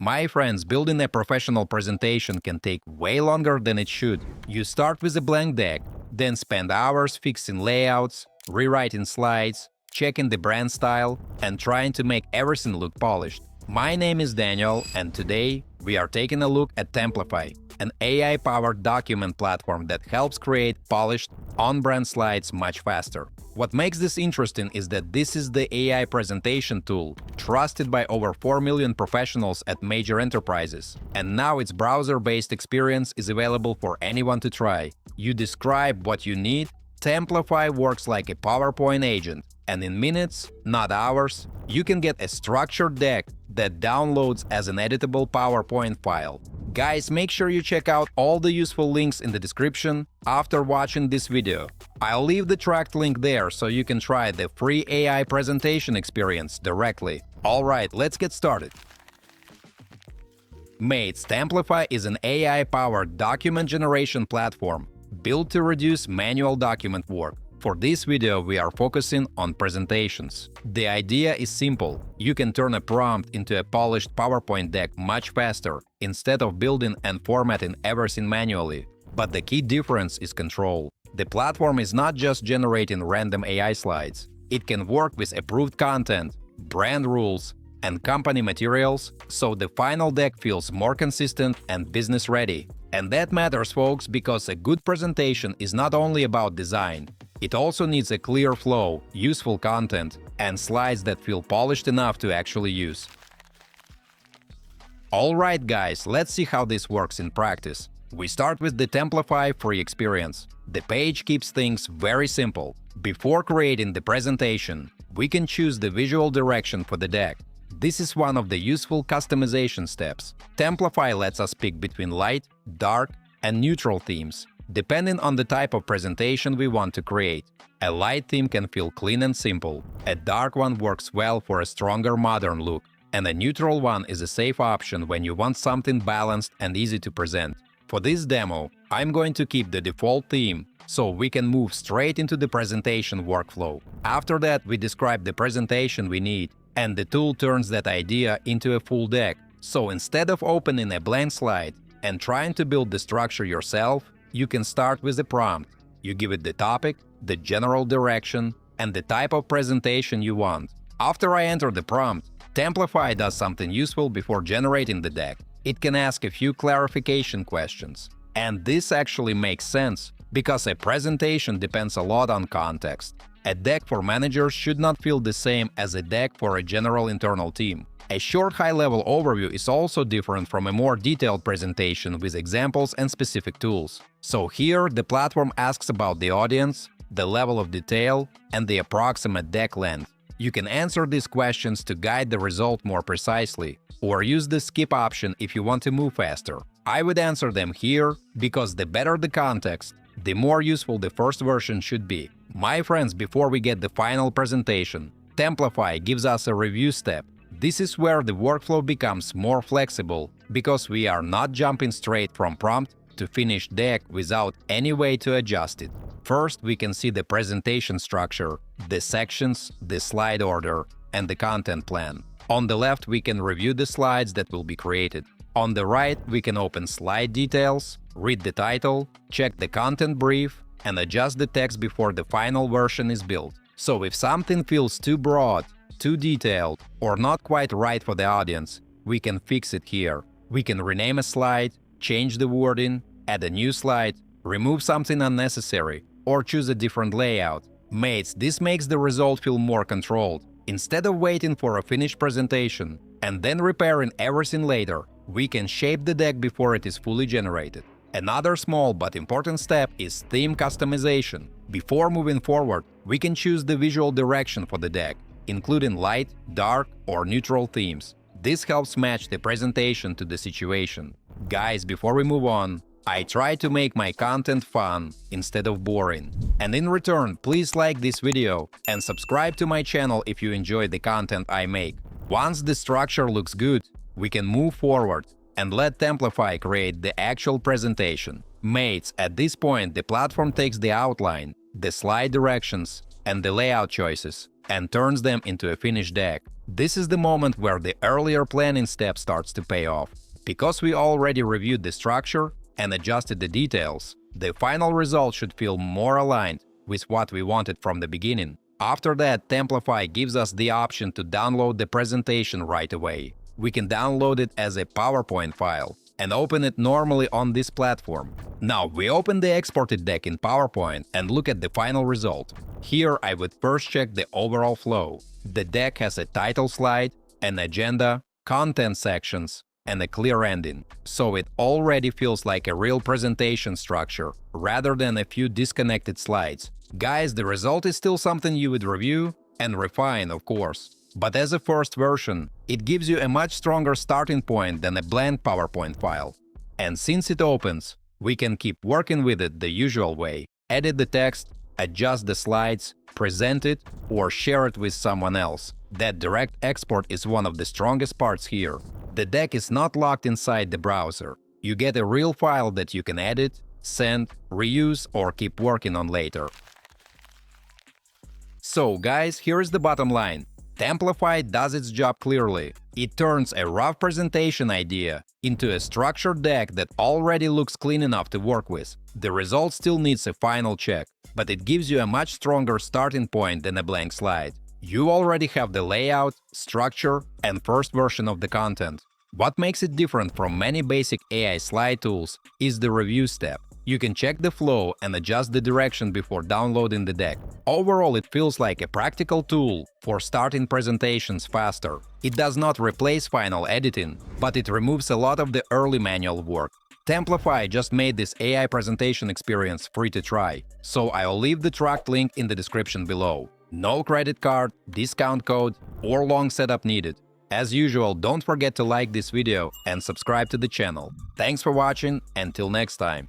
My friends, building a professional presentation can take way longer than it should. You start with a blank deck, then spend hours fixing layouts, rewriting slides, checking the brand style, and trying to make everything look polished. My name is Daniel, and today we are taking a look at Templafy, an AI-powered document platform that helps create polished, on-brand slides much faster. What makes this interesting is that this is the AI presentation tool trusted by over 4 million professionals at major enterprises, and now its browser-based experience is available for anyone to try. You describe what you need, Templafy works like a PowerPoint agent, and in minutes, not hours, you can get a structured deck that downloads as an editable PowerPoint file. Guys, make sure you check out all the useful links in the description after watching this video. I'll leave the tracked link there so you can try the free AI presentation experience directly. Alright, let's get started. Mates, Templafy is an AI-powered document generation platform built to reduce manual document work. For this video, we are focusing on presentations. The idea is simple. You can turn a prompt into a polished PowerPoint deck much faster, instead of building and formatting everything manually. But the key difference is control. The platform is not just generating random AI slides. It can work with approved content, brand rules, and company materials, so the final deck feels more consistent and business-ready. And that matters, folks, because a good presentation is not only about design. It also needs a clear flow, useful content, and slides that feel polished enough to actually use. Alright guys, let's see how this works in practice. We start with the Templafy free experience. The page keeps things very simple. Before creating the presentation, we can choose the visual direction for the deck. This is one of the useful customization steps. Templafy lets us pick between light, dark, and neutral themes, depending on the type of presentation we want to create. A light theme can feel clean and simple, a dark one works well for a stronger modern look, and a neutral one is a safe option when you want something balanced and easy to present. For this demo, I'm going to keep the default theme, so we can move straight into the presentation workflow. After that, we describe the presentation we need, and the tool turns that idea into a full deck. So instead of opening a blank slide and trying to build the structure yourself, you can start with a prompt. You give it the topic, the general direction, and the type of presentation you want. After I enter the prompt, Templafy does something useful before generating the deck. It can ask a few clarification questions. And this actually makes sense, because a presentation depends a lot on context. A deck for managers should not feel the same as a deck for a general internal team. A short high-level overview is also different from a more detailed presentation with examples and specific tools. So here, the platform asks about the audience, the level of detail, and the approximate deck length. You can answer these questions to guide the result more precisely, or use the skip option if you want to move faster. I would answer them here, because the better the context, the more useful the first version should be. My friends, before we get the final presentation, Templafy gives us a review step. This is where the workflow becomes more flexible, because we are not jumping straight from prompt to finished deck without any way to adjust it. First, we can see the presentation structure, the sections, the slide order, and the content plan. On the left, we can review the slides that will be created. On the right, we can open slide details, read the title, check the content brief, and adjust the text before the final version is built. So if something feels too broad, too detailed, or not quite right for the audience, we can fix it here. We can rename a slide, change the wording, add a new slide, remove something unnecessary, or choose a different layout. Mates, this makes the result feel more controlled. Instead of waiting for a finished presentation and then repairing everything later, we can shape the deck before it is fully generated. Another small but important step is theme customization. Before moving forward, we can choose the visual direction for the deck, including light, dark, or neutral themes. This helps match the presentation to the situation. Guys, before we move on, I try to make my content fun instead of boring. And in return, please like this video and subscribe to my channel if you enjoy the content I make. Once the structure looks good, we can move forward and let Templafy create the actual presentation. Mates, at this point, the platform takes the outline, the slide directions, and the layout choices, and turns them into a finished deck. This is the moment where the earlier planning step starts to pay off. Because we already reviewed the structure and adjusted the details, the final result should feel more aligned with what we wanted from the beginning. After that, Templafy gives us the option to download the presentation right away. We can download it as a PowerPoint file and open it normally on this platform. Now we open the exported deck in PowerPoint and look at the final result. Here I would first check the overall flow. The deck has a title slide, an agenda, content sections, and a clear ending, so it already feels like a real presentation structure, rather than a few disconnected slides. Guys, the result is still something you would review and refine, of course. But as a first version, it gives you a much stronger starting point than a blank PowerPoint file. And since it opens, we can keep working with it the usual way. Edit the text, adjust the slides, present it, or share it with someone else. That direct export is one of the strongest parts here. The deck is not locked inside the browser. You get a real file that you can edit, send, reuse, or keep working on later. So guys, here is the bottom line. Templafy does its job clearly. It turns a rough presentation idea into a structured deck that already looks clean enough to work with. The result still needs a final check, but it gives you a much stronger starting point than a blank slide. You already have the layout, structure, and first version of the content. What makes it different from many basic AI slide tools is the review step. You can check the flow and adjust the direction before downloading the deck. Overall, it feels like a practical tool for starting presentations faster. It does not replace final editing, but it removes a lot of the early manual work. Templafy just made this AI presentation experience free to try, so I'll leave the tracked link in the description below. No credit card, discount code, or long setup needed. As usual, don't forget to like this video and subscribe to the channel. Thanks for watching, until next time.